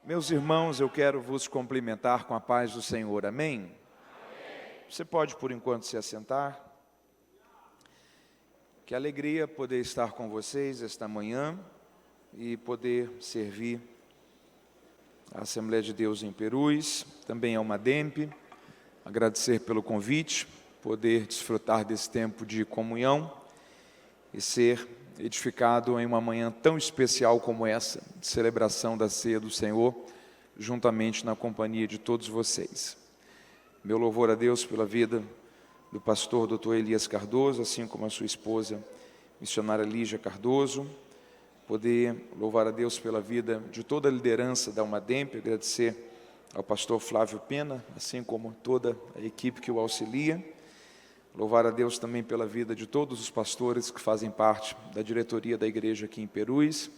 Meus irmãos, eu quero vos cumprimentar com a paz do Senhor, amém? Amém. Você pode, por enquanto, se assentar. Que alegria poder estar com vocês esta manhã e poder servir a Assembleia de Deus em Perus, também ao Mademp, agradecer pelo convite, poder desfrutar desse tempo de comunhão e ser edificado em uma manhã tão especial como essa, de celebração da ceia do Senhor, juntamente na companhia de todos vocês. Meu louvor a Deus pela vida do pastor Dr. Elias Cardoso, assim como a sua esposa, missionária Lígia Cardoso, poder louvar a Deus pela vida de toda a liderança da Almademp, agradecer ao pastor Flávio Pena, assim como toda a equipe que o auxilia, louvar a Deus também pela vida de todos os pastores que fazem parte da diretoria da igreja aqui em Perus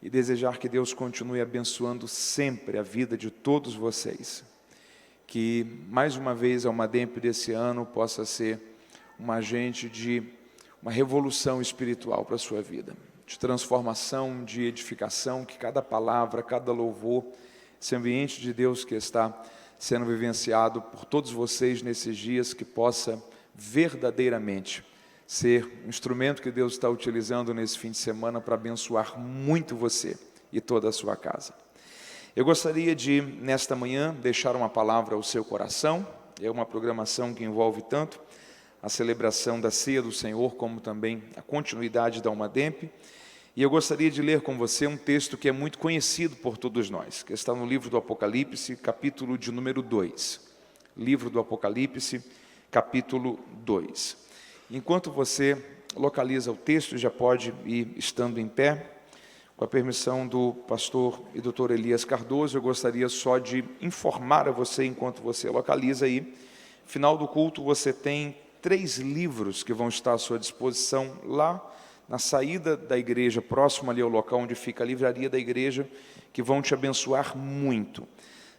e desejar que Deus continue abençoando sempre a vida de todos vocês. Que mais uma vez a Almademp desse ano possa ser um agente de uma revolução espiritual para a sua vida, de transformação, de edificação, que cada palavra, cada louvor, esse ambiente de Deus que está sendo vivenciado por todos vocês nesses dias, que possa verdadeiramente ser um instrumento que Deus está utilizando nesse fim de semana para abençoar muito você e toda a sua casa. Eu gostaria de, nesta manhã, deixar uma palavra ao seu coração. É uma programação que envolve tanto a celebração da ceia do Senhor, como também a continuidade da Almademp. E eu gostaria de ler com você um texto que é muito conhecido por todos nós, que está no livro do Apocalipse, capítulo de número 2. Livro do Apocalipse, capítulo 2. Enquanto você localiza o texto, já pode ir estando em pé. Com a permissão do pastor e doutor Elias Cardoso, eu gostaria só de informar a você, enquanto você localiza aí, no final do culto você tem 3 livros que vão estar à sua disposição lá na saída da igreja, próximo ali ao local onde fica a livraria da igreja, que vão te abençoar muito.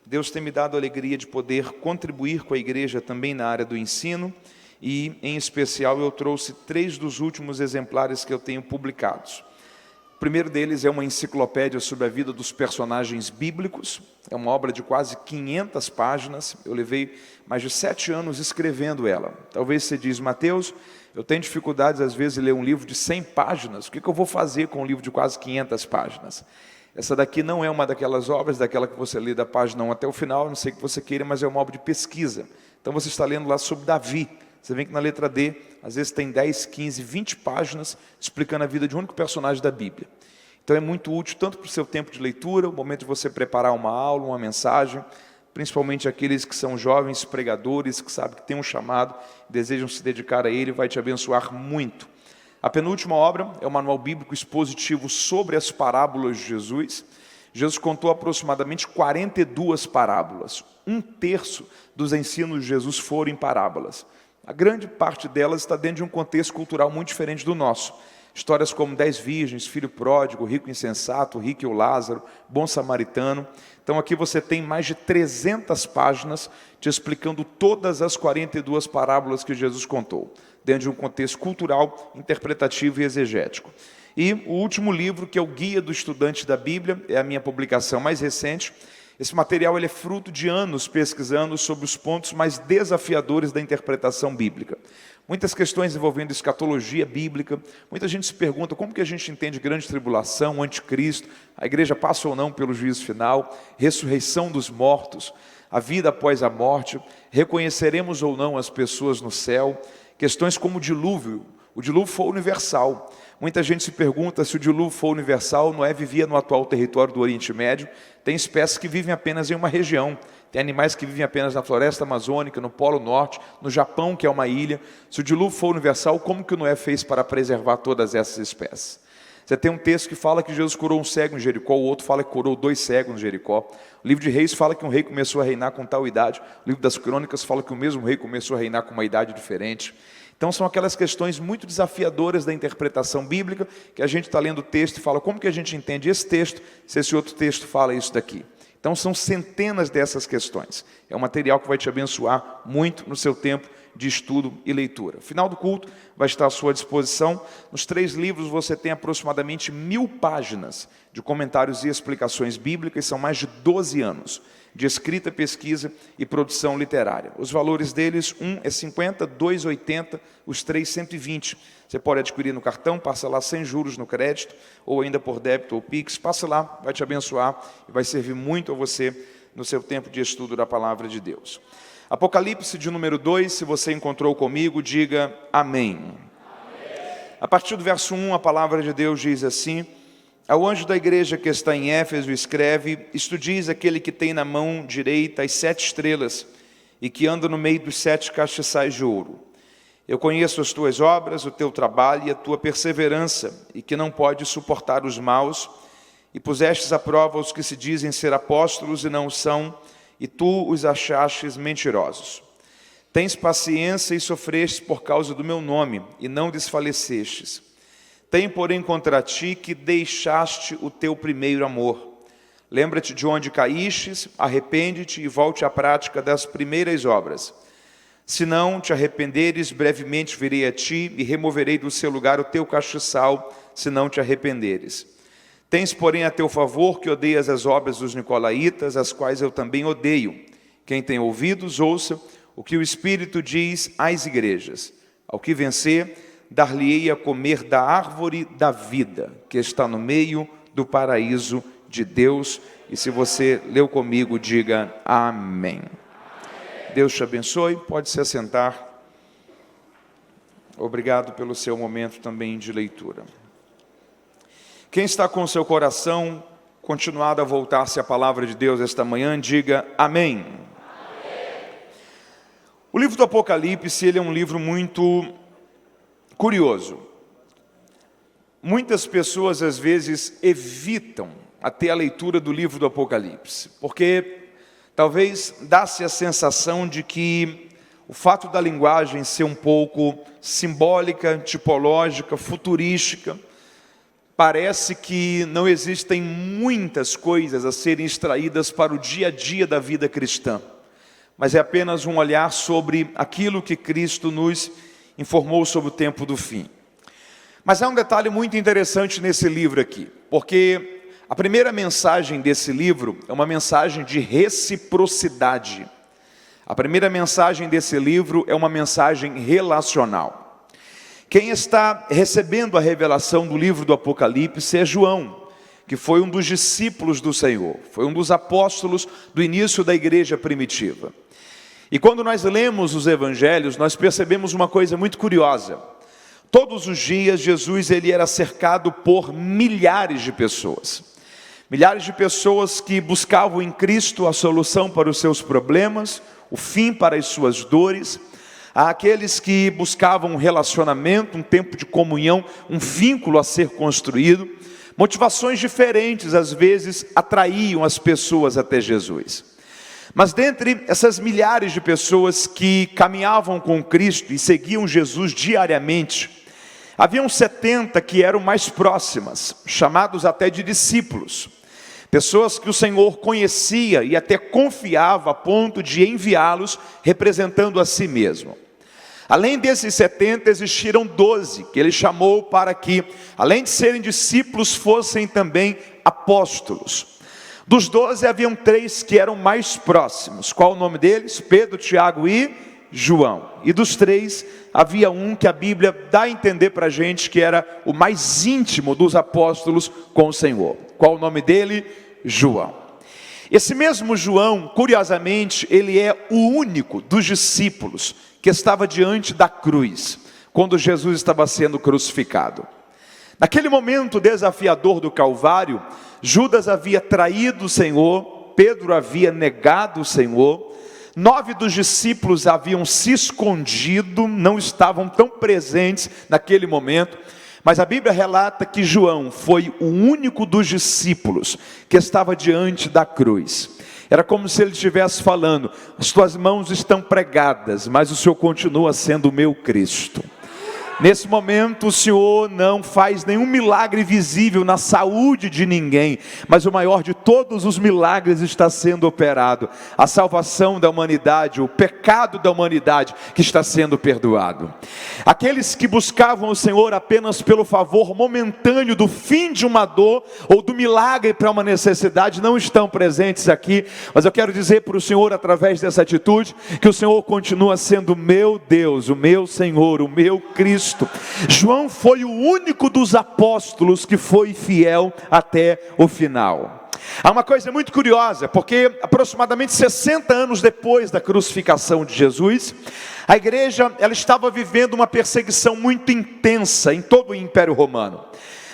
Deus tem me dado a alegria de poder contribuir com a igreja também na área do ensino e, em especial, eu trouxe 3 dos últimos exemplares que eu tenho publicados. O primeiro deles é uma enciclopédia sobre a vida dos personagens bíblicos, é uma obra de quase 500 páginas, eu levei mais de 7 anos escrevendo ela. Talvez você diz, Mateus, eu tenho dificuldades às vezes de ler um livro de 100 páginas, o que eu vou fazer com um livro de quase 500 páginas? Essa daqui não é uma daquelas obras, daquela que você lê da página 1 até o final, não sei o que você queira, mas é uma obra de pesquisa. Então você está lendo lá sobre Davi. Você vê que na letra D, às vezes tem 10, 15, 20 páginas explicando a vida de um único personagem da Bíblia. Então é muito útil tanto para o seu tempo de leitura, o momento de você preparar uma aula, uma mensagem, principalmente aqueles que são jovens pregadores, que sabem que têm um chamado, desejam se dedicar a ele, vai te abençoar muito. A penúltima obra é o Manual Bíblico Expositivo sobre as parábolas de Jesus. Jesus contou aproximadamente 42 parábolas. 1/3 dos ensinos de Jesus foram em parábolas. A grande parte delas está dentro de um contexto cultural muito diferente do nosso. Histórias como 10 virgens, filho pródigo, rico insensato, rico e o Lázaro, bom samaritano. Então aqui você tem mais de 300 páginas te explicando todas as 42 parábolas que Jesus contou, dentro de um contexto cultural, interpretativo e exegético. E o último livro, que é o Guia do Estudante da Bíblia, é a minha publicação mais recente. Esse material ele é fruto de anos pesquisando sobre os pontos mais desafiadores da interpretação bíblica. Muitas questões envolvendo escatologia bíblica. Muita gente se pergunta como que a gente entende grande tribulação, anticristo, a igreja passa ou não pelo juízo final, ressurreição dos mortos, a vida após a morte, reconheceremos ou não as pessoas no céu, questões como o dilúvio foi universal. Muita gente se pergunta se o dilúvio for universal, Noé vivia no atual território do Oriente Médio, tem espécies que vivem apenas em uma região, tem animais que vivem apenas na floresta amazônica, no Polo Norte, no Japão, que é uma ilha. Se o dilúvio for universal, como que o Noé fez para preservar todas essas espécies? Você tem um texto que fala que Jesus curou um cego em Jericó, o outro fala que curou 2 cegos em Jericó. O livro de Reis fala que um rei começou a reinar com tal idade. O livro das Crônicas fala que o mesmo rei começou a reinar com uma idade diferente. Então são aquelas questões muito desafiadoras da interpretação bíblica, que a gente está lendo o texto e fala, como que a gente entende esse texto, se esse outro texto fala isso daqui? Então são centenas dessas questões. É um material que vai te abençoar muito no seu tempo de estudo e leitura. O final do culto vai estar à sua disposição. Nos 3 livros você tem aproximadamente 1000 páginas de comentários e explicações bíblicas. São mais de 12 anos de escrita, pesquisa e produção literária. Os valores deles, um é 50, 2, 80, os 3, 120. Você pode adquirir no cartão, passa lá sem juros no crédito, ou ainda por débito ou Pix. Passa lá, vai te abençoar e vai servir muito a você no seu tempo de estudo da Palavra de Deus. Apocalipse de número 2, se você encontrou comigo, diga amém. Amém. A partir do verso 1, a Palavra de Deus diz assim: ao anjo da igreja que está em Éfeso escreve: isto diz aquele que tem na mão direita as 7 estrelas e que anda no meio dos 7 castiçais de ouro. Eu conheço as tuas obras, o teu trabalho e a tua perseverança, e que não podes suportar os maus, e pusestes à prova os que se dizem ser apóstolos e não o são, e tu os achastes mentirosos. Tens paciência e sofrestes por causa do meu nome, e não desfalecestes. Tem, porém, contra ti que deixaste o teu primeiro amor. Lembra-te de onde caístes, arrepende-te e volte à prática das primeiras obras. Se não te arrependeres, brevemente virei a ti e removerei do seu lugar o teu castiçal, se não te arrependeres. Tens, porém, a teu favor que odeias as obras dos nicolaítas, as quais eu também odeio. Quem tem ouvidos, ouça o que o Espírito diz às igrejas. Ao que vencer, dar-lhe-ei a comer da árvore da vida, que está no meio do paraíso de Deus. E se você leu comigo, diga amém. Deus te abençoe, pode se assentar. Obrigado pelo seu momento também de leitura. Quem está com o seu coração continuado a voltar-se à palavra de Deus esta manhã, diga amém. O livro do Apocalipse, ele é um livro muito curioso. Muitas pessoas às vezes evitam até a leitura do livro do Apocalipse, porque talvez dá-se a sensação de que o fato da linguagem ser um pouco simbólica, tipológica, futurística, parece que não existem muitas coisas a serem extraídas para o dia a dia da vida cristã, mas é apenas um olhar sobre aquilo que Cristo nos informou sobre o tempo do fim. Mas há um detalhe muito interessante nesse livro aqui, porque a primeira mensagem desse livro é uma mensagem de reciprocidade. A primeira mensagem desse livro é uma mensagem relacional. Quem está recebendo a revelação do livro do Apocalipse é João, que foi um dos discípulos do Senhor, foi um dos apóstolos do início da igreja primitiva. E quando nós lemos os evangelhos, nós percebemos uma coisa muito curiosa. Todos os dias Jesus ele era cercado por milhares de pessoas. Milhares de pessoas que buscavam em Cristo a solução para os seus problemas, o fim para as suas dores. Há aqueles que buscavam um relacionamento, um tempo de comunhão, um vínculo a ser construído. Motivações diferentes, às vezes, atraíam as pessoas até Jesus. Mas dentre essas milhares de pessoas que caminhavam com Cristo e seguiam Jesus diariamente, haviam 70 que eram mais próximas, chamados até de discípulos. Pessoas que o Senhor conhecia e até confiava a ponto de enviá-los representando a si mesmo. Além desses 70, existiram 12 que ele chamou para que, além de serem discípulos, fossem também apóstolos. Dos 12, haviam 3 que eram mais próximos. Qual o nome deles? Pedro, Tiago e João. E dos 3, havia um que a Bíblia dá a entender para a gente que era o mais íntimo dos apóstolos com o Senhor. Qual o nome dele? João. Esse mesmo João, curiosamente, ele é o único dos discípulos que estava diante da cruz, quando Jesus estava sendo crucificado. Naquele momento desafiador do Calvário, Judas havia traído o Senhor, Pedro havia negado o Senhor, 9 dos discípulos haviam se escondido, não estavam tão presentes naquele momento, mas a Bíblia relata que João foi o único dos discípulos que estava diante da cruz. Era como se ele estivesse falando: as tuas mãos estão pregadas, mas o Senhor continua sendo o meu Cristo. Nesse momento o Senhor não faz nenhum milagre visível na saúde de ninguém, mas o maior de todos os milagres está sendo operado: a salvação da humanidade, o pecado da humanidade que está sendo perdoado. Aqueles que buscavam o Senhor apenas pelo favor momentâneo do fim de uma dor ou do milagre para uma necessidade não estão presentes aqui, mas eu quero dizer para o Senhor, através dessa atitude, que o Senhor continua sendo o meu Deus, o meu Senhor, o meu Cristo. João foi o único dos apóstolos que foi fiel até o final. Há uma coisa muito curiosa, porque aproximadamente 60 anos depois da crucificação de Jesus, a igreja ela estava vivendo uma perseguição muito intensa em todo o Império Romano.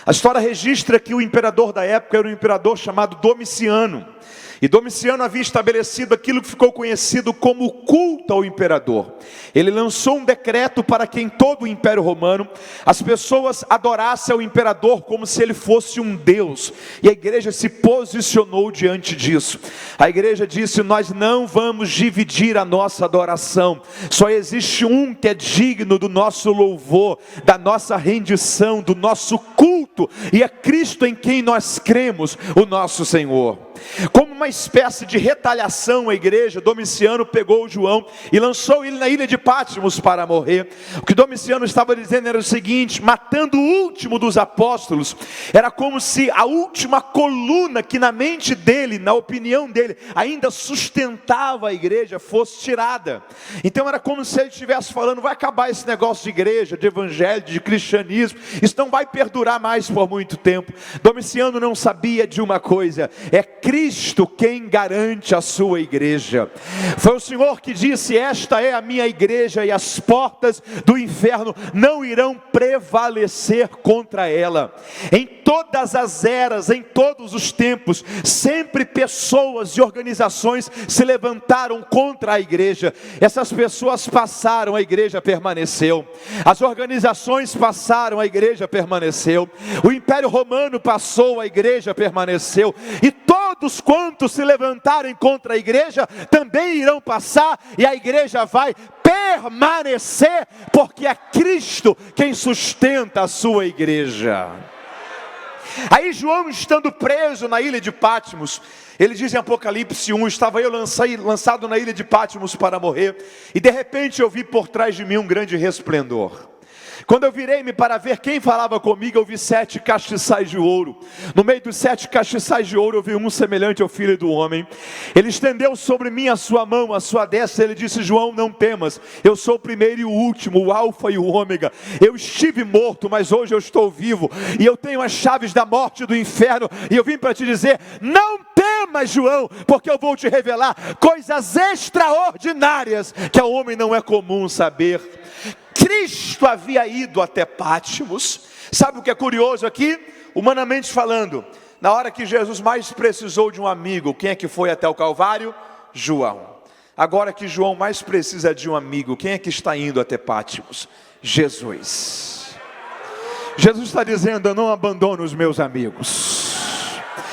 A história registra que o imperador da época era um imperador chamado Domiciano. E Domiciano havia estabelecido aquilo que ficou conhecido como culto ao imperador. Ele lançou um decreto para que em todo o Império Romano as pessoas adorassem ao imperador como se ele fosse um deus. E a igreja se posicionou diante disso. A igreja disse: nós não vamos dividir a nossa adoração. Só existe um que é digno do nosso louvor, da nossa rendição, do nosso culto. E é Cristo em quem nós cremos, o nosso Senhor. Como uma espécie de retaliação, a igreja, Domiciano pegou João e lançou ele na ilha de Patmos para morrer. O que Domiciano estava dizendo era o seguinte: matando o último dos apóstolos, era como se a última coluna que na mente dele, na opinião dele, ainda sustentava a igreja, fosse tirada. Então era como se ele estivesse falando: vai acabar esse negócio de igreja, de evangelho, de cristianismo, isso não vai perdurar mais por muito tempo. Domiciano não sabia de uma coisa: é Cristo quem garante a sua igreja. Foi o Senhor que disse: esta é a minha igreja e as portas do inferno não irão prevalecer contra ela. Em todas as eras, em todos os tempos, sempre pessoas e organizações se levantaram contra a igreja. Essas pessoas passaram, a igreja permaneceu. As organizações passaram, a igreja permaneceu. O Império Romano passou, a igreja permaneceu. E todos quantos se levantarem contra a igreja também irão passar, e a igreja vai permanecer, porque é Cristo quem sustenta a sua igreja. Aí João, estando preso na ilha de Patmos, ele diz em Apocalipse 1, estava eu lançado na ilha de Patmos para morrer, e de repente eu vi por trás de mim um grande resplendor. Quando eu virei-me para ver quem falava comigo, eu vi 7 castiçais de ouro. No meio dos 7 castiçais de ouro, eu vi um semelhante ao Filho do Homem. Ele estendeu sobre mim a sua mão, a sua destra. Ele disse: João, não temas, eu sou o primeiro e o último, o alfa e o ômega. Eu estive morto, mas hoje eu estou vivo, e eu tenho as chaves da morte e do inferno. E eu vim para te dizer: não temas, João, porque eu vou te revelar coisas extraordinárias que ao homem não é comum saber. Cristo havia ido até Patmos. Sabe o que é curioso aqui? Humanamente falando, na hora que Jesus mais precisou de um amigo, quem é que foi até o Calvário? João. Agora que João mais precisa de um amigo, quem é que está indo até Patmos? Jesus. Jesus está dizendo: eu não abandono os meus amigos.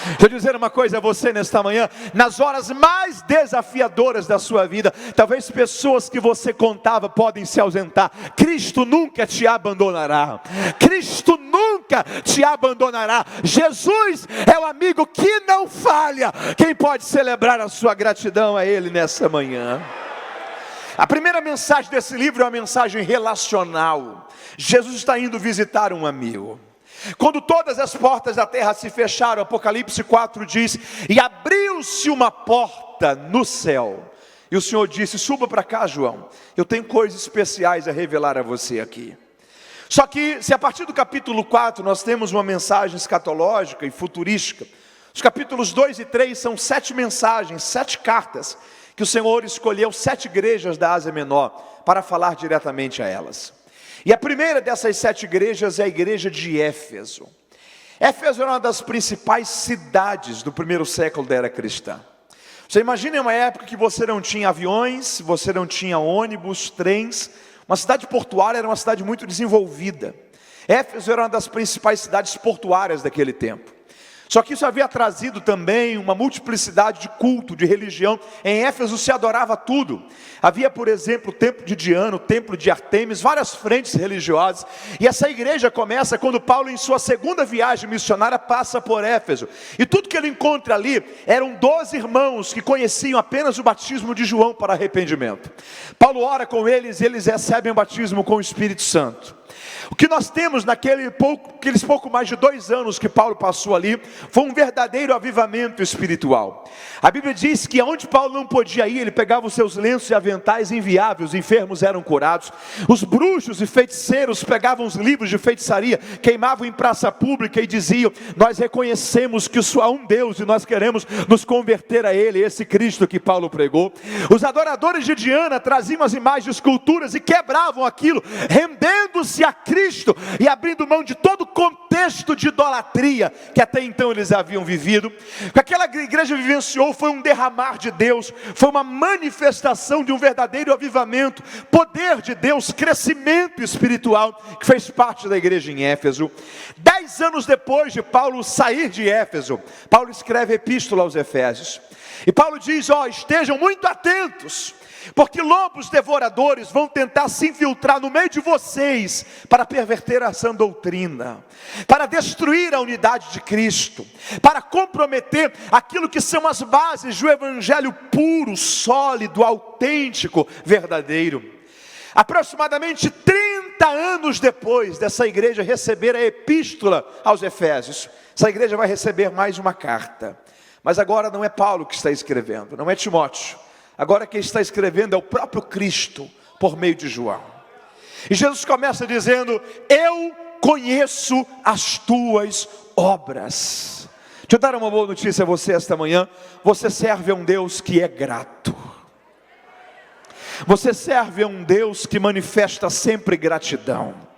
Deixa eu dizer uma coisa a você nesta manhã: nas horas mais desafiadoras da sua vida, talvez pessoas que você contava podem se ausentar, Cristo nunca te abandonará. Cristo nunca te abandonará. Jesus é o amigo que não falha. Quem pode celebrar a sua gratidão a Ele nessa manhã? A primeira mensagem desse livro é uma mensagem relacional. Jesus está indo visitar um amigo. Quando todas as portas da terra se fecharam, Apocalipse 4 diz: e abriu-se uma porta no céu. E o Senhor disse: suba para cá, João, eu tenho coisas especiais a revelar a você aqui. Só que se a partir do capítulo 4 nós temos uma mensagem escatológica e futurística, os capítulos 2 e 3 são 7 mensagens, 7 cartas, que o Senhor escolheu 7 igrejas da Ásia Menor para falar diretamente a elas. E a primeira dessas 7 igrejas é a igreja de Éfeso. Éfeso era uma das principais cidades do primeiro século da era cristã. Você imagina uma época que você não tinha aviões, você não tinha ônibus, trens. Uma cidade portuária, era uma cidade muito desenvolvida. Éfeso era uma das principais cidades portuárias daquele tempo. Só que isso havia trazido também uma multiplicidade de culto, de religião. Em Éfeso se adorava tudo. Havia, por exemplo, o templo de Diana, o templo de Artemis, várias frentes religiosas. E essa igreja começa quando Paulo, em sua segunda viagem missionária, passa por Éfeso. E tudo que ele encontra ali eram 12 irmãos que conheciam apenas o batismo de João para arrependimento. Paulo ora com eles e eles recebem o batismo com o Espírito Santo. O que nós temos aqueles pouco mais de 2 anos que Paulo passou ali, foi um verdadeiro avivamento espiritual. A Bíblia diz que onde Paulo não podia ir, ele pegava os seus lenços e aventais e enviava, os enfermos eram curados. Os bruxos e feiticeiros pegavam os livros de feitiçaria, queimavam em praça pública e diziam: nós reconhecemos que só há um Deus e nós queremos nos converter a Ele, esse Cristo que Paulo pregou. Os adoradores de Diana traziam as imagens de esculturas e quebravam aquilo, rendendo-se a Cristo e abrindo mão de todo o contexto de idolatria que até então eles haviam vivido. O que aquela igreja vivenciou foi um derramar de Deus, foi uma manifestação de um verdadeiro avivamento, poder de Deus, crescimento espiritual, que fez parte da igreja em Éfeso. 10 anos depois de Paulo sair de Éfeso, Paulo escreve a epístola aos Efésios, e Paulo diz: estejam muito atentos, porque lobos devoradores vão tentar se infiltrar no meio de vocês para perverter a sã doutrina, para destruir a unidade de Cristo, para comprometer aquilo que são as bases do evangelho puro, sólido, autêntico, verdadeiro. Aproximadamente 30 anos depois dessa igreja receber a epístola aos Efésios, essa igreja vai receber mais uma carta. Mas agora não é Paulo que está escrevendo, não é Timóteo. Agora quem está escrevendo é o próprio Cristo, por meio de João. E Jesus começa dizendo: eu conheço as tuas obras. Deixa eu dar uma boa notícia a você esta manhã. Você serve a um Deus que é grato. Você serve a um Deus que manifesta sempre gratidão.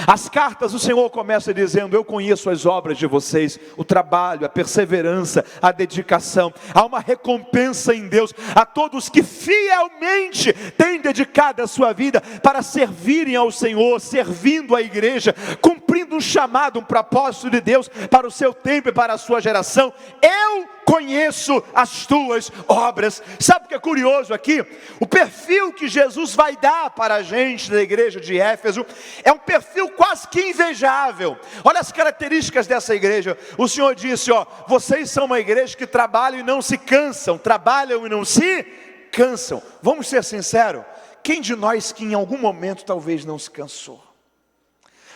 As cartas, o Senhor começa dizendo: eu conheço as obras de vocês, o trabalho, a perseverança, a dedicação. Há uma recompensa em Deus a todos que fielmente têm dedicado a sua vida para servirem ao Senhor, servindo a igreja, cumprindo um chamado, um propósito de Deus para o seu tempo e para a sua geração. Eu conheço as tuas obras. Sabe o que é curioso aqui? O perfil que Jesus vai dar para a gente da igreja de Éfeso é um perfil quase que invejável. Olha as características dessa igreja. O Senhor disse: vocês são uma igreja que trabalham e não se cansam, trabalham e não se cansam. Vamos ser sinceros, quem de nós que em algum momento talvez não se cansou,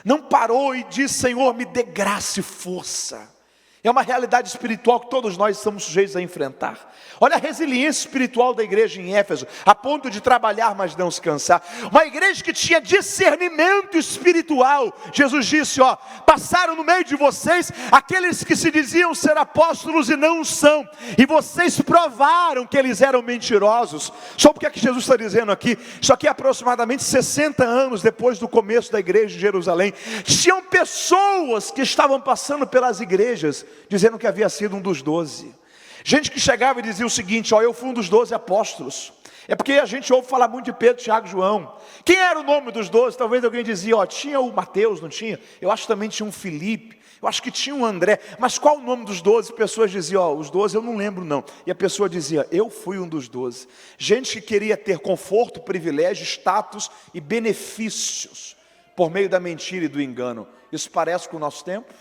não parou e disse: Senhor, me dê graça e força? É uma realidade espiritual que todos nós estamos sujeitos a enfrentar. Olha a resiliência espiritual da igreja em Éfeso, a ponto de trabalhar, mas não se cansar. Uma igreja que tinha discernimento espiritual. Jesus disse: passaram no meio de vocês aqueles que se diziam ser apóstolos e não são, e vocês provaram que eles eram mentirosos. Só porque é que Jesus está dizendo aqui? Isso aqui é aproximadamente 60 anos depois do começo da igreja de Jerusalém. Tinham pessoas que estavam passando pelas igrejas dizendo que havia sido um dos 12. Gente que chegava e dizia o seguinte: eu fui um dos 12 apóstolos. É porque a gente ouve falar muito de Pedro, Tiago e João. Quem era o nome dos 12? Talvez alguém dizia: tinha o Mateus, não tinha? Eu acho que também tinha um Filipe, eu acho que tinha um André. Mas qual o nome dos 12? Pessoas diziam: os 12 eu não lembro não. E a pessoa dizia: eu fui um dos 12. Gente que queria ter conforto, privilégio, status e benefícios por meio da mentira e do engano. Isso parece com o nosso tempo?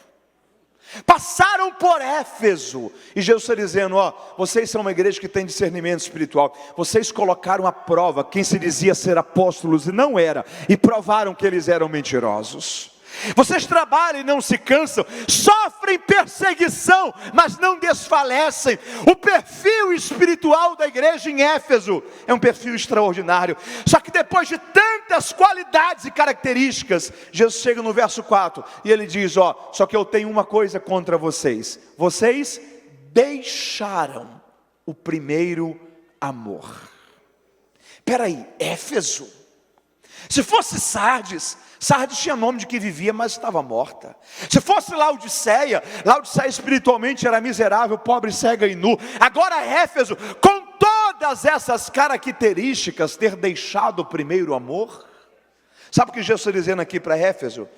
Passaram por Éfeso, e Jesus está dizendo: vocês são uma igreja que tem discernimento espiritual. Vocês colocaram à prova quem se dizia ser apóstolos e não era, e provaram que eles eram mentirosos. Vocês trabalham e não se cansam, sofrem perseguição, mas não desfalecem. O perfil espiritual da igreja em Éfeso é um perfil extraordinário. Só que depois de tantas qualidades e características, Jesus chega no verso 4 e ele diz: só que eu tenho uma coisa contra vocês. Vocês deixaram o primeiro amor. Espera aí, Éfeso? Se fosse Sardes tinha nome de que vivia, mas estava morta. Se fosse Laodiceia espiritualmente era miserável, pobre, cega e nu. Agora Éfeso, com todas essas características, ter deixado o primeiro amor. Sabe o que Jesus está dizendo aqui para Éfeso?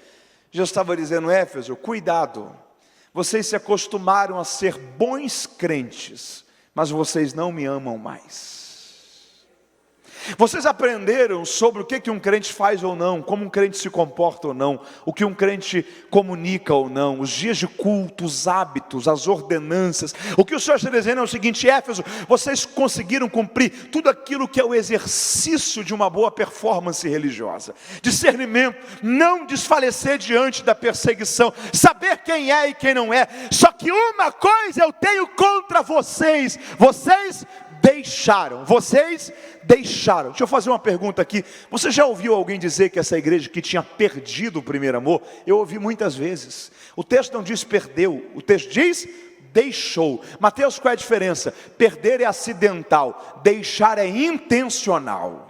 Jesus estava dizendo: Éfeso, cuidado. vocês se acostumaram a ser bons crentes, mas vocês não me amam mais. Vocês aprenderam sobre o que um crente faz ou não, como um crente se comporta ou não, o que um crente comunica ou não, os dias de culto, os hábitos, as ordenanças. O que o Senhor está dizendo é o seguinte: Éfeso, vocês conseguiram cumprir tudo aquilo que é o exercício de uma boa performance religiosa. Discernimento, não desfalecer diante da perseguição, saber quem é e quem não é. Só que uma coisa eu tenho contra vocês: vocês deixaram. Deixa eu fazer uma pergunta aqui. Você já ouviu alguém dizer que essa igreja que tinha perdido o primeiro amor? Eu ouvi muitas vezes. O texto não diz perdeu, o texto diz deixou. Mateus, qual é a diferença? Perder é acidental, deixar é intencional.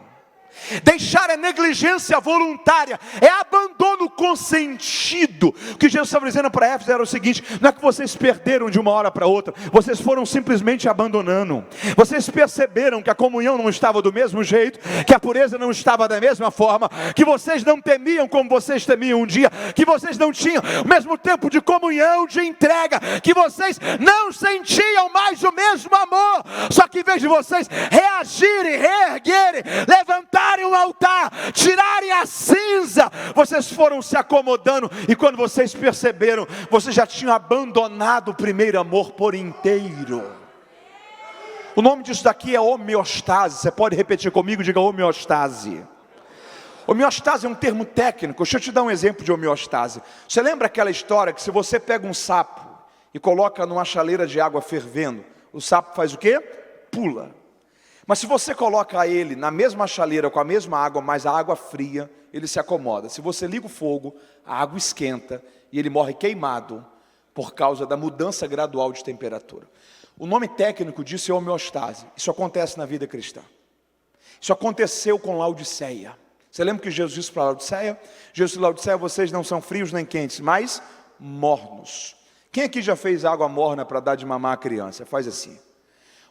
Deixar é negligência voluntária, é abandono consentido. O que Jesus estava dizendo para Éfeso era o seguinte: não é que vocês perderam de uma hora para outra, vocês foram simplesmente abandonando. Vocês perceberam que a comunhão não estava do mesmo jeito, que a pureza não estava da mesma forma, que vocês não temiam como vocês temiam um dia, que vocês não tinham o mesmo tempo de comunhão, de entrega, que vocês não sentiam mais o mesmo amor. Só que em vez de vocês reagirem, reerguerem, levantarem um altar, tirarem a cinza, vocês foram se acomodando, e quando vocês perceberam, vocês já tinham abandonado o primeiro amor por inteiro. O nome disso daqui é homeostase. Você pode repetir comigo? Diga homeostase. Homeostase é um termo técnico. Deixa eu te dar um exemplo de homeostase. Você lembra aquela história que se você pega um sapo e coloca numa chaleira de água fervendo, o sapo faz o quê? Pula. Mas se você coloca ele na mesma chaleira com a mesma água, mas a água fria, ele se acomoda. Se você liga o fogo, a água esquenta e ele morre queimado por causa da mudança gradual de temperatura. O nome técnico disso é homeostase. Isso acontece na vida cristã. Isso aconteceu com Laodiceia. Você lembra que Jesus disse para Laodiceia? Jesus disse: Laodiceia, vocês não são frios nem quentes, mas mornos. Quem aqui já fez água morna para dar de mamar à criança? Faz assim.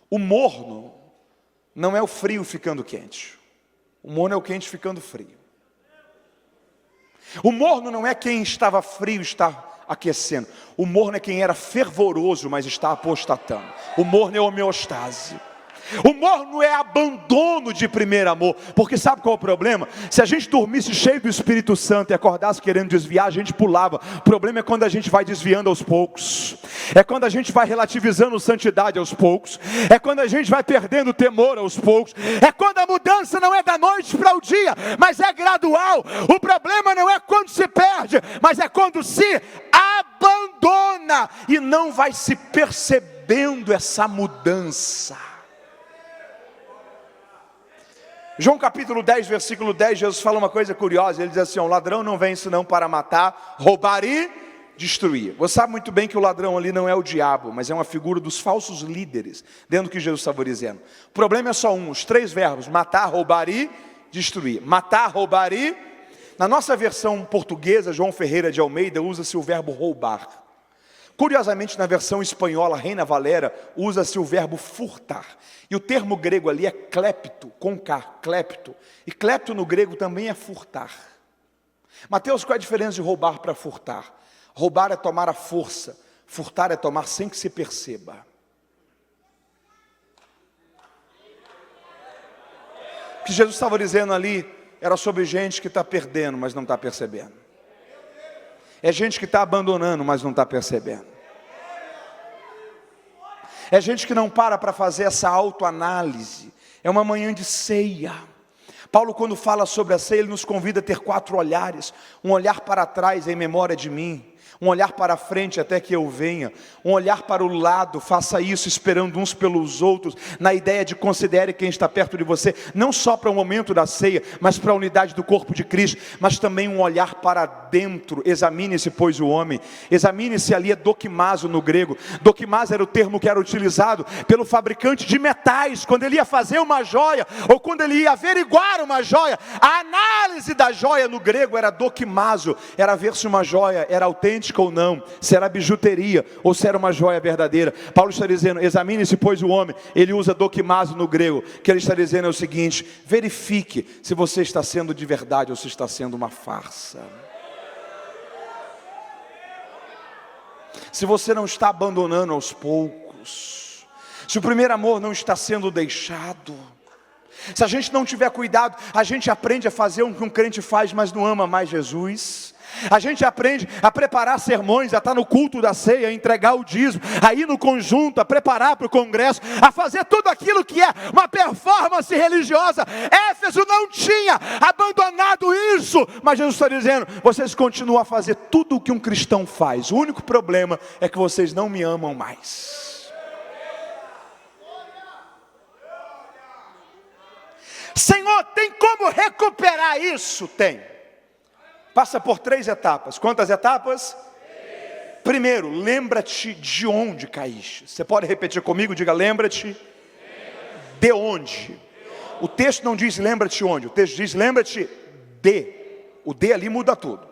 O morno não é o frio ficando quente. O morno é o quente ficando frio. O morno não é quem estava frio está aquecendo. O morno é quem era fervoroso, mas está apostatando. O morno é homeostase. O morno é abandono de primeiro amor. Porque sabe qual é o problema? Se a gente dormisse cheio do Espírito Santo e acordasse querendo desviar, a gente pulava. O problema é quando a gente vai desviando aos poucos. É quando a gente vai relativizando santidade aos poucos. É quando a gente vai perdendo o temor aos poucos. É quando a mudança não é da noite para o dia, mas é gradual. O problema não é quando se perde, mas é quando se abandona e não vai se percebendo essa mudança. João capítulo 10, versículo 10, Jesus fala uma coisa curiosa. Ele diz assim: o ladrão não vem senão para matar, roubar e destruir. Você sabe muito bem que o ladrão ali não é o diabo, mas é uma figura dos falsos líderes, dentro do que Jesus estava dizendo. O problema é só um, os três verbos: matar, roubar e destruir. Matar, roubar e... Na nossa versão portuguesa, João Ferreira de Almeida, usa-se o verbo roubar. Curiosamente, na versão espanhola, Reina Valera, usa-se o verbo furtar. E o termo grego ali é clepto, com K, clepto. E clepto no grego também é furtar. Mateus, qual é a diferença de roubar para furtar? Roubar é tomar à força, furtar é tomar sem que se perceba. O que Jesus estava dizendo ali era sobre gente que está perdendo, mas não está percebendo. É gente que está abandonando, mas não está percebendo. É gente que não para fazer essa autoanálise. É uma manhã de ceia. Paulo, quando fala sobre a ceia, ele nos convida a ter 4 olhares. Um olhar para trás em memória de mim. Um olhar para frente até que eu venha. Um olhar para o lado, faça isso esperando uns pelos outros. Na ideia de considere quem está perto de você. Não só para o momento da ceia, mas para a unidade do corpo de Cristo. Mas também um olhar para dentro. Examine-se, pois, o homem. Examine-se ali é dokimazo no grego. Dokimazo era o termo que era utilizado pelo fabricante de metais. Quando ele ia fazer uma joia, ou quando ele ia averiguar uma joia. A análise da joia no grego era dokimazo. Era ver se uma joia era autêntica ou não, se era bijuteria ou se era uma joia verdadeira. Paulo está dizendo: examine-se, pois, o homem. Ele usa dokimazo no grego. O que ele está dizendo é o seguinte: verifique se você está sendo de verdade ou se está sendo uma farsa. se você não está abandonando aos poucos, se o primeiro amor não está sendo deixado, se a gente não tiver cuidado, a gente aprende a fazer o que um crente faz, mas não ama mais Jesus. A gente aprende a preparar sermões, a estar no culto da ceia, a entregar o dízimo, a ir no conjunto, a preparar para o congresso, a fazer tudo aquilo que é uma performance religiosa. Éfeso não tinha abandonado isso, mas Jesus está dizendo, vocês continuam a fazer tudo o que um cristão faz. O único problema é que vocês não me amam mais. Senhor, tem como recuperar isso? Tem. Passa por 3 etapas. Quantas etapas? 3. Primeiro, lembra-te de onde caíste. Você pode repetir comigo? Diga, lembra-te de onde. O texto não diz lembra-te onde. O texto diz lembra-te de. O de ali muda tudo.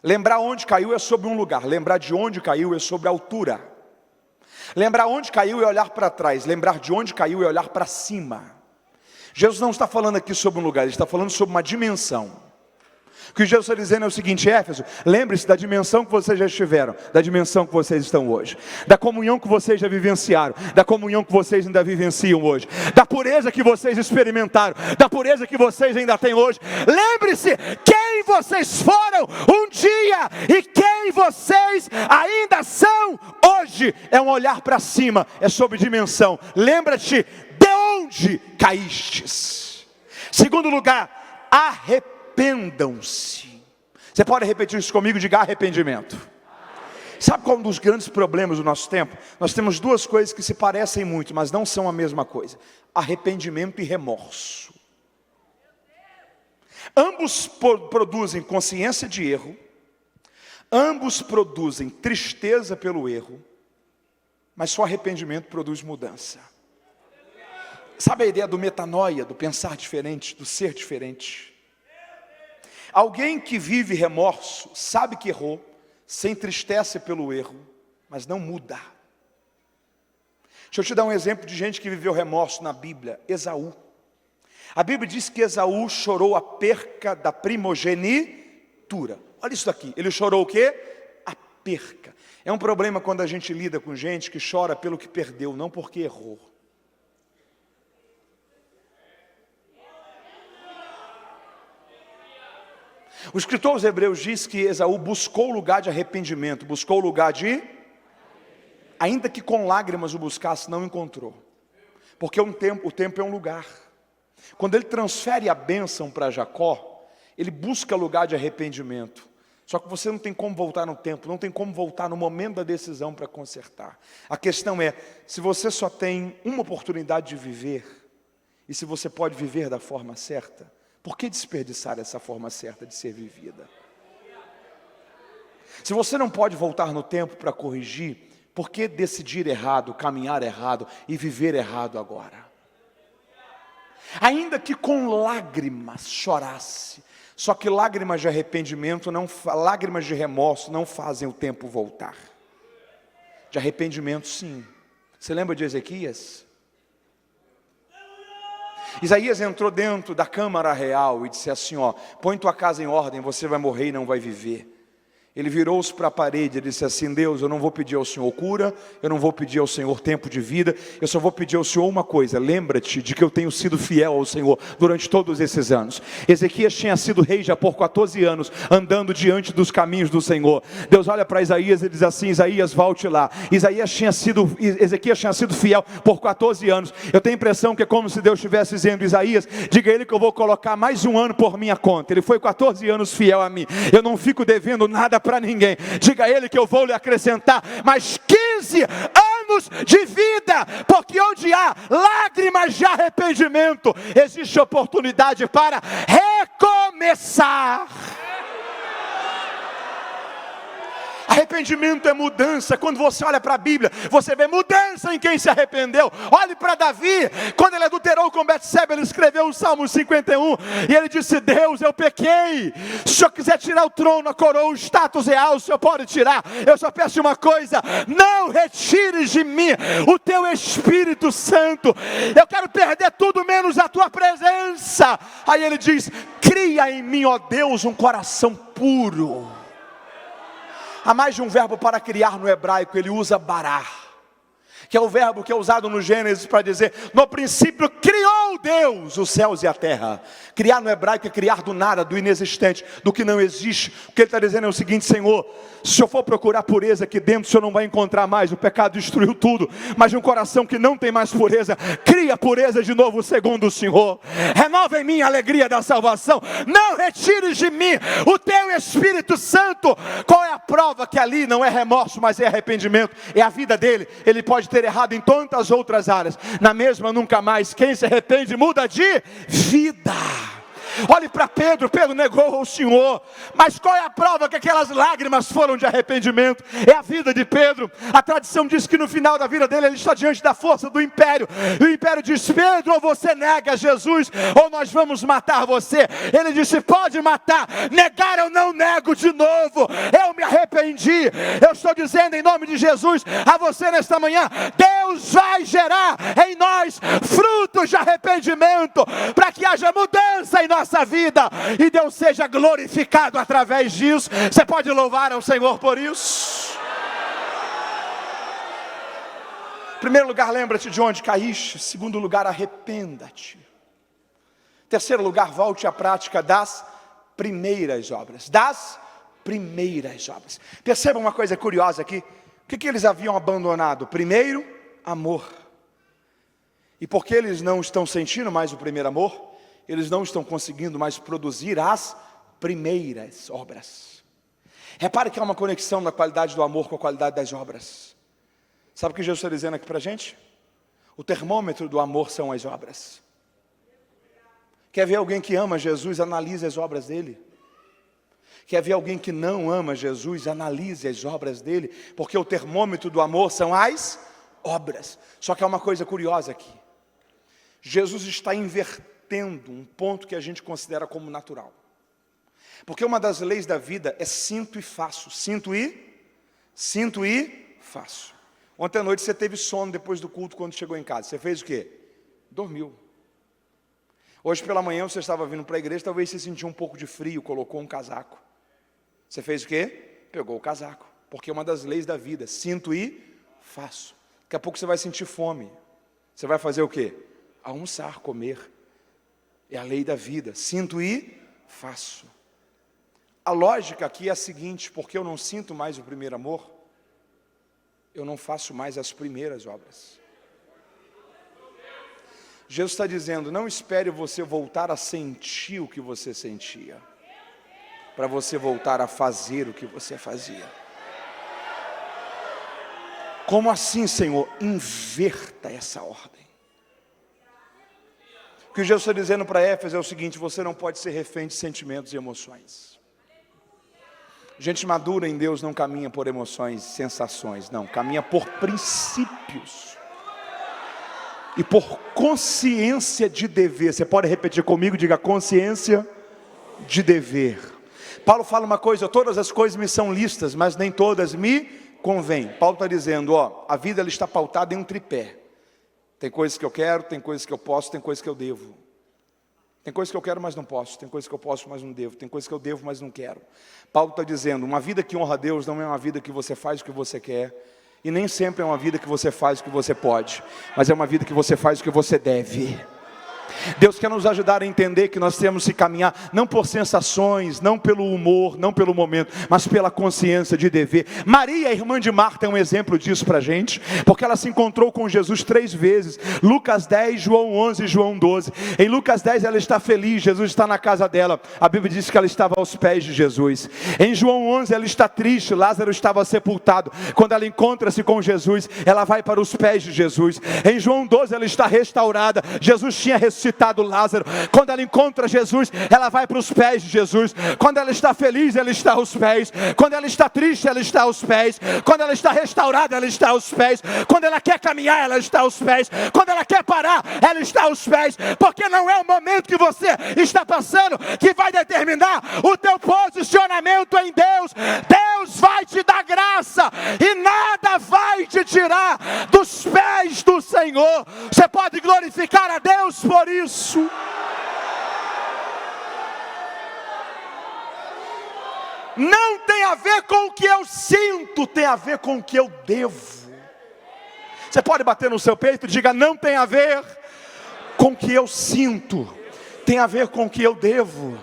Lembrar onde caiu é sobre um lugar. Lembrar de onde caiu é sobre a altura. Lembrar onde caiu é olhar para trás. Lembrar de onde caiu é olhar para cima. Jesus não está falando aqui sobre um lugar. Ele está falando sobre uma dimensão. O que Jesus está dizendo é o seguinte, Éfeso, lembre-se da dimensão que vocês já estiveram, da dimensão que vocês estão hoje, da comunhão que vocês já vivenciaram, da comunhão que vocês ainda vivenciam hoje, da pureza que vocês experimentaram, da pureza que vocês ainda têm hoje. Lembre-se quem vocês foram um dia e quem vocês ainda são hoje. É um olhar para cima, é sobre dimensão. Lembra-te de onde caístes. Segundo lugar, arrependam-se. Você pode repetir isso comigo? Diga arrependimento. Sabe qual é um dos grandes problemas do nosso tempo? Nós temos 2 coisas que se parecem muito, mas não são a mesma coisa: arrependimento e remorso. Ambos produzem consciência de erro, ambos produzem tristeza pelo erro, mas só arrependimento produz mudança. Sabe a ideia do metanoia, do pensar diferente, do ser diferente? Alguém que vive remorso, sabe que errou, se entristece pelo erro, mas não muda. Deixa eu te dar um exemplo de gente que viveu remorso na Bíblia. Esaú. A Bíblia diz que Esaú chorou a perca da primogenitura. Olha isso daqui, ele chorou o quê? A perca. É um problema quando a gente lida com gente que chora pelo que perdeu, não porque errou. O escritor aos Hebreus diz que Esaú buscou o lugar de arrependimento, buscou o lugar de... ainda que com lágrimas o buscasse, não encontrou. Porque o tempo é um lugar. Quando ele transfere a bênção para Jacó, ele busca lugar de arrependimento. Só que você não tem como voltar no tempo, não tem como voltar no momento da decisão para consertar. A questão é, se você só tem uma oportunidade de viver, e se você pode viver da forma certa, por que desperdiçar essa forma certa de ser vivida? Se você não pode voltar no tempo para corrigir, por que decidir errado, caminhar errado e viver errado agora? Ainda que com lágrimas chorasse, só que lágrimas de arrependimento, lágrimas de remorso não fazem o tempo voltar. De arrependimento sim. Você lembra de Ezequias? Isaías entrou dentro da câmara real e disse assim, põe tua casa em ordem, você vai morrer e não vai viver. Ele virou-se para a parede e disse assim, Deus, eu não vou pedir ao Senhor cura, eu não vou pedir ao Senhor tempo de vida, eu só vou pedir ao Senhor uma coisa, lembra-te de que eu tenho sido fiel ao Senhor durante todos esses anos. Ezequias tinha sido rei já por 14 anos, andando diante dos caminhos do Senhor. Deus olha para Isaías e diz assim, Isaías, volte lá. Ezequias tinha sido fiel por 14 anos. Eu tenho a impressão que é como se Deus estivesse dizendo, Isaías, diga a ele que eu vou colocar mais um ano por minha conta. Ele foi 14 anos fiel a mim, eu não fico devendo nada para ninguém. Diga a ele que eu vou lhe acrescentar mais 15 anos de vida, porque onde há lágrimas de arrependimento, existe oportunidade para recomeçar. Arrependimento é mudança. Quando você olha para a Bíblia, você vê mudança em quem se arrependeu. Olhe para Davi, quando ele adulterou com Betseba, ele escreveu o Salmo 51, e ele disse, Deus, eu pequei, se o Senhor quiser tirar o trono, a coroa, o status real, o Senhor pode tirar, eu só peço uma coisa, não retires de mim o teu Espírito Santo, eu quero perder tudo menos a tua presença. Aí ele diz, cria em mim, ó Deus, um coração puro. Há mais de um verbo para criar no hebraico, ele usa barar, que é o verbo que é usado no Gênesis para dizer, no princípio criou Deus os céus e a terra. Criar no hebraico é criar do nada, do inexistente, do que não existe. O que ele está dizendo é o seguinte: Senhor, se eu for procurar pureza aqui dentro, o Senhor não vai encontrar mais, o pecado destruiu tudo. Mas de um coração que não tem mais pureza, cria pureza de novo segundo o Senhor. Renova em mim a alegria da salvação, não retires de mim o teu Espírito Santo. Qual é a prova que ali não é remorso, mas é arrependimento? É a vida dele. Ele pode ter errado em tantas outras áreas, na mesma nunca mais. Quem se arrepende muda de vida. Olhe para Pedro, Pedro negou o Senhor, mas qual é a prova que aquelas lágrimas foram de arrependimento? É a vida de Pedro. A tradição diz que no final da vida dele, ele está diante da força do império, e o império diz: Pedro, ou você nega Jesus, ou nós vamos matar você. Ele disse: pode matar, negar eu não nego de novo, eu me arrependi. Eu estou dizendo em nome de Jesus a você nesta manhã, Deus vai gerar em nós frutos de arrependimento, para que haja mudança em nossa vida, e Deus seja glorificado através disso. Você pode louvar ao Senhor por isso? Em primeiro lugar, lembra-te de onde caíste. Em segundo lugar, arrependa-te. Em terceiro lugar, volte à prática das primeiras obras. Das primeiras obras. Perceba uma coisa curiosa aqui. O que eles haviam abandonado? Primeiro, amor. E porque eles não estão sentindo mais o primeiro amor, eles não estão conseguindo mais produzir as primeiras obras. Repare que há uma conexão da qualidade do amor com a qualidade das obras. Sabe o que Jesus está dizendo aqui para a gente? O termômetro do amor são as obras. Quer ver alguém que ama Jesus? Analise as obras dele. Quer ver alguém que não ama Jesus? Analise as obras dele. Porque o termômetro do amor são as obras. Só que há uma coisa curiosa aqui. Jesus está invertendo um ponto que a gente considera como natural. Porque uma das leis da vida é sinto e faço. Sinto e faço. Ontem à noite você teve sono depois do culto quando chegou em casa. Você fez o quê? Dormiu. Hoje pela manhã você estava vindo para a igreja, talvez você sentiu um pouco de frio, colocou um casaco. Você fez o quê? Pegou o casaco. Porque é uma das leis da vida. Sinto e faço. Daqui a pouco você vai sentir fome. Você vai fazer o quê? Almoçar, comer. É a lei da vida. Sinto e faço. A lógica aqui é a seguinte: porque eu não sinto mais o primeiro amor, eu não faço mais as primeiras obras. Jesus está dizendo: não espere você voltar a sentir o que você sentia, para você voltar a fazer o que você fazia. Como assim, Senhor? Inverta essa ordem. O que Jesus está dizendo para Éfeso é o seguinte: você não pode ser refém de sentimentos e emoções. Gente madura em Deus não caminha por emoções, sensações, não, caminha por princípios e por consciência de dever. Você pode repetir comigo? Diga: consciência de dever. Paulo fala uma coisa: todas as coisas me são lícitas, mas nem todas me convêm. Paulo está dizendo, a vida ela está pautada em um tripé. Tem coisas que eu quero, tem coisas que eu posso, tem coisas que eu devo. Tem coisas que eu quero, mas não posso. Tem coisas que eu posso, mas não devo. Tem coisas que eu devo, mas não quero. Paulo está dizendo, uma vida que honra a Deus não é uma vida que você faz o que você quer. E nem sempre é uma vida que você faz o que você pode. Mas é uma vida que você faz o que você deve. Deus quer nos ajudar a entender que nós temos que caminhar não por sensações, não pelo humor, não pelo momento, mas pela consciência de dever. Maria, irmã de Marta, é um exemplo disso para a gente, porque ela se encontrou com Jesus 3 vezes, Lucas 10, João 11 e João 12. Em Lucas 10 ela está feliz, Jesus está na casa dela, a Bíblia diz que ela estava aos pés de Jesus. Em João 11 ela está triste, Lázaro estava sepultado. Quando ela encontra-se com Jesus, ela vai para os pés de Jesus. Em João 12 ela está restaurada, Jesus tinha ressuscitado Lázaro. Quando ela encontra Jesus, ela vai para os pés de Jesus. Quando ela está feliz, ela está aos pés. Quando ela está triste, ela está aos pés. Quando ela está restaurada, ela está aos pés. Quando ela quer caminhar, ela está aos pés. Quando ela quer parar, ela está aos pés. Porque não é o momento que você está passando que vai determinar o teu posicionamento em Deus. Deus vai te dar graça e nada vai te tirar dos pés do Senhor. Você pode glorificar a Deus por isso. não tem a ver com o que eu sinto, tem a ver com o que eu devo. Você pode bater no seu peito e diga: não tem a ver com o que eu sinto, tem a ver com o que eu devo.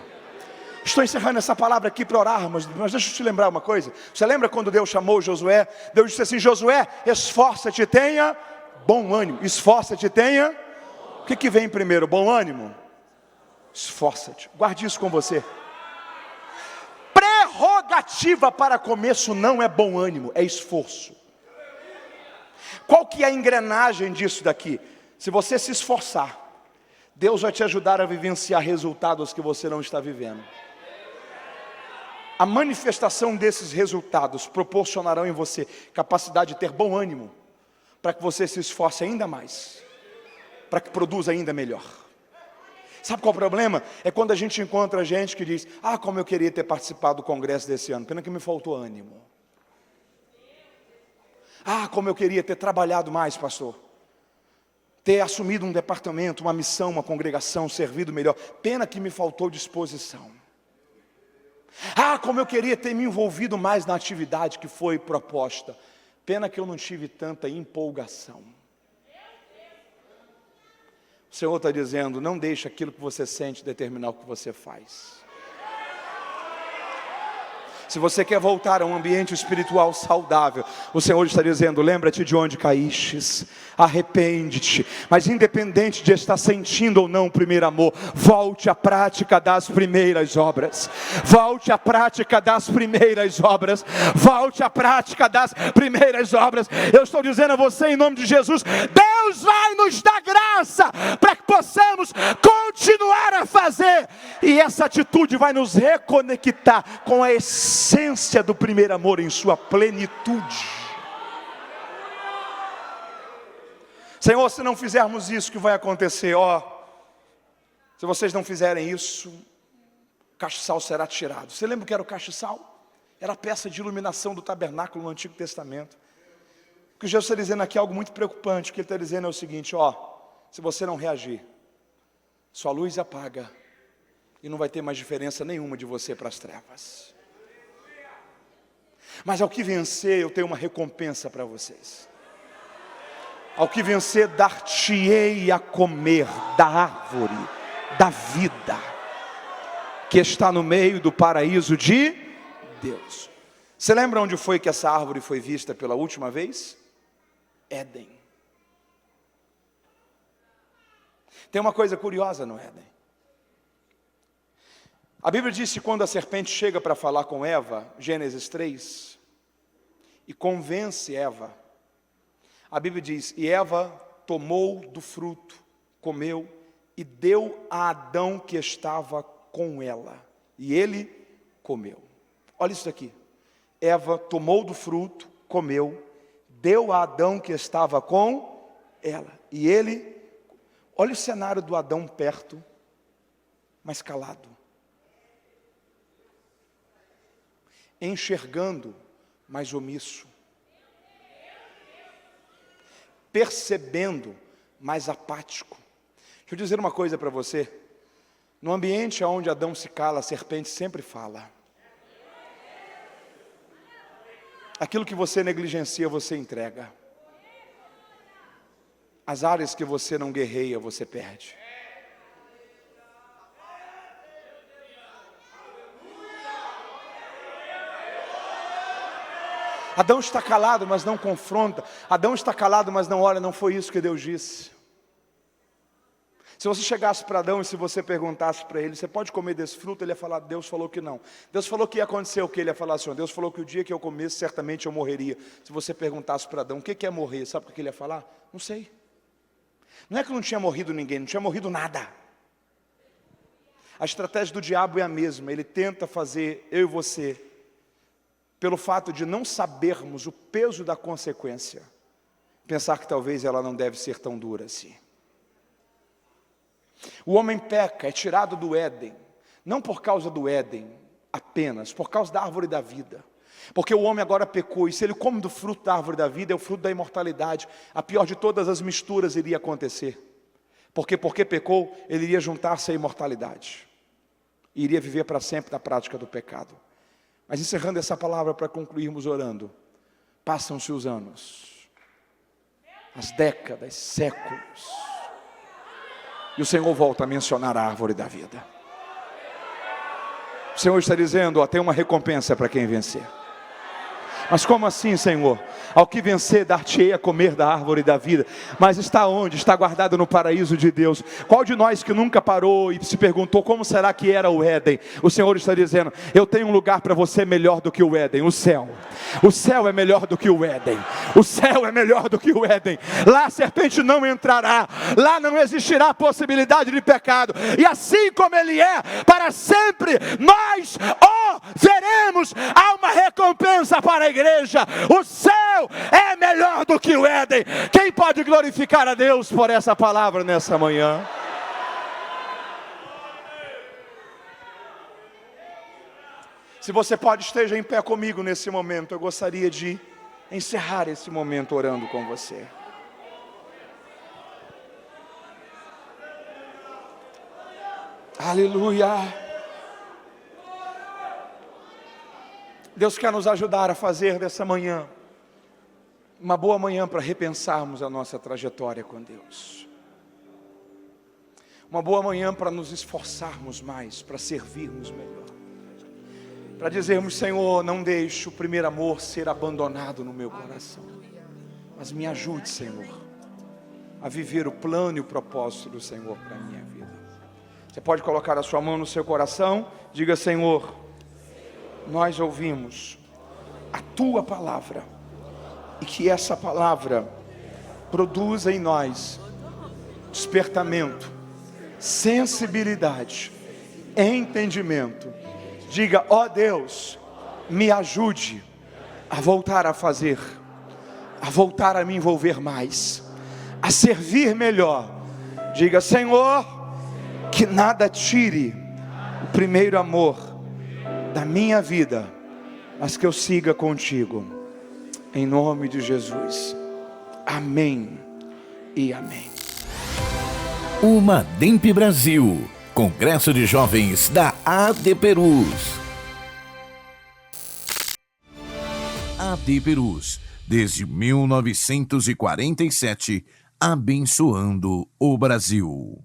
Estou encerrando essa palavra aqui para orarmos, mas deixa eu te lembrar uma coisa. Você lembra quando Deus chamou Josué? Deus disse assim: Josué, esforça-te, tenha bom ânimo. Esforça-te, tenha. O que vem primeiro? Bom ânimo? Esforça-te. Guarde isso com você. Prerrogativa para começo não é bom ânimo, é esforço. Qual que é a engrenagem disso daqui? Se você se esforçar, Deus vai te ajudar a vivenciar resultados que você não está vivendo. A manifestação desses resultados proporcionarão em você capacidade de ter bom ânimo, para que você se esforce ainda mais, para que produza ainda melhor. Sabe qual é o problema? É quando a gente encontra gente que diz: ah, como eu queria ter participado do congresso desse ano, pena que me faltou ânimo. Ah, como eu queria ter trabalhado mais, pastor, ter assumido um departamento, uma missão, uma congregação, servido melhor, pena que me faltou disposição. Ah, como eu queria ter me envolvido mais na atividade que foi proposta, pena que eu não tive tanta empolgação. O Senhor está dizendo: não deixe aquilo que você sente determinar o que você faz. Se você quer voltar a um ambiente espiritual saudável, o Senhor está dizendo: lembra-te de onde caístes, arrepende-te, mas independente de estar sentindo ou não o primeiro amor, volte à prática das primeiras obras, volte à prática das primeiras obras, volte à prática das primeiras obras. Eu estou dizendo a você, em nome de Jesus, Deus vai nos dar graça, para que possamos continuar a fazer, e essa atitude vai nos reconectar com a essência do primeiro amor em sua plenitude. Senhor, se não fizermos isso, o que vai acontecer? Se vocês não fizerem isso, o castiçal será tirado. Você lembra o que era o castiçal? Era a peça de iluminação do tabernáculo no Antigo Testamento. O que Jesus está dizendo aqui é algo muito preocupante. O que ele está dizendo é o seguinte: se você não reagir, sua luz apaga, e não vai ter mais diferença nenhuma de você para as trevas. Mas ao que vencer, eu tenho uma recompensa para vocês. Ao que vencer, dar-te-ei a comer da árvore da vida, que está no meio do paraíso de Deus. Você lembra onde foi que essa árvore foi vista pela última vez? Éden. Tem uma coisa curiosa no Éden. A Bíblia diz que quando a serpente chega para falar com Eva, Gênesis 3, e convence Eva, a Bíblia diz: e Eva tomou do fruto, comeu, e deu a Adão que estava com ela, e ele comeu. Olha isso aqui. Eva tomou do fruto, comeu, deu a Adão que estava com ela, e ele... Olha o cenário do Adão perto, mas calado, enxergando, mas omisso, percebendo, mas apático. Deixa eu dizer uma coisa para você: no ambiente onde Adão se cala, a serpente sempre fala. Aquilo que você negligencia, você entrega. As áreas que você não guerreia, você perde. Adão está calado, mas não confronta. Adão está calado, mas não olha. Não foi isso que Deus disse. Se você chegasse para Adão e se você perguntasse para ele: você pode comer desse fruto? Ele ia falar: Deus falou que não. Deus falou que ia acontecer o que? Ele ia falar assim: Deus falou que o dia que eu comesse, certamente eu morreria. Se você perguntasse para Adão: o que é morrer? Sabe o que ele ia falar? Não sei. Não é que não tinha morrido ninguém, não tinha morrido nada. A estratégia do diabo é a mesma. Ele tenta fazer eu e você, pelo fato de não sabermos o peso da consequência, pensar que talvez ela não deve ser tão dura assim. O homem peca, é tirado do Éden, não por causa do Éden apenas, por causa da árvore da vida. Porque o homem agora pecou, e se ele come do fruto da árvore da vida, é o fruto da imortalidade. A pior de todas as misturas iria acontecer. Porque pecou, ele iria juntar-se à imortalidade. E iria viver para sempre na prática do pecado. Mas encerrando essa palavra para concluirmos orando, passam-se os anos, as décadas, séculos, e o Senhor volta a mencionar a árvore da vida. O Senhor está dizendo, ó, tem uma recompensa para quem vencer. Mas como assim, Senhor? Ao que vencer, dar-te-ei a comer da árvore da vida. Mas está onde? Está guardado no paraíso de Deus. Qual de nós que nunca parou e se perguntou como será que era o Éden? O Senhor está dizendo, eu tenho um lugar para você melhor do que o Éden, o céu. O céu é melhor do que o Éden. O céu é melhor do que o Éden. Lá a serpente não entrará. Lá não existirá possibilidade de pecado. E assim como Ele é, para sempre, nós o veremos. Há uma recompensa para a igreja. O céu é melhor do que o Éden. Quem pode glorificar a Deus por essa palavra nessa manhã? Se você pode, esteja em pé comigo nesse momento. Eu gostaria de encerrar esse momento orando com você. Aleluia. Deus quer nos ajudar a fazer dessa manhã uma boa manhã para repensarmos a nossa trajetória com Deus. Uma boa manhã para nos esforçarmos mais, para servirmos melhor. Para dizermos, Senhor, não deixe o primeiro amor ser abandonado no meu coração. Mas me ajude, Senhor, a viver o plano e o propósito do Senhor para a minha vida. Você pode colocar a sua mão no seu coração, diga, Senhor, nós ouvimos a Tua palavra, e que essa palavra produza em nós despertamento, sensibilidade, entendimento. Diga, ó Deus, me ajude a voltar a fazer, a voltar a me envolver mais, a servir melhor. Diga, Senhor, que nada tire o primeiro amor da minha vida, mas que eu siga contigo, em nome de Jesus, amém e amém. Uma DEMP Brasil, Congresso de Jovens da AD Perus. AD Perus, desde 1947, abençoando o Brasil.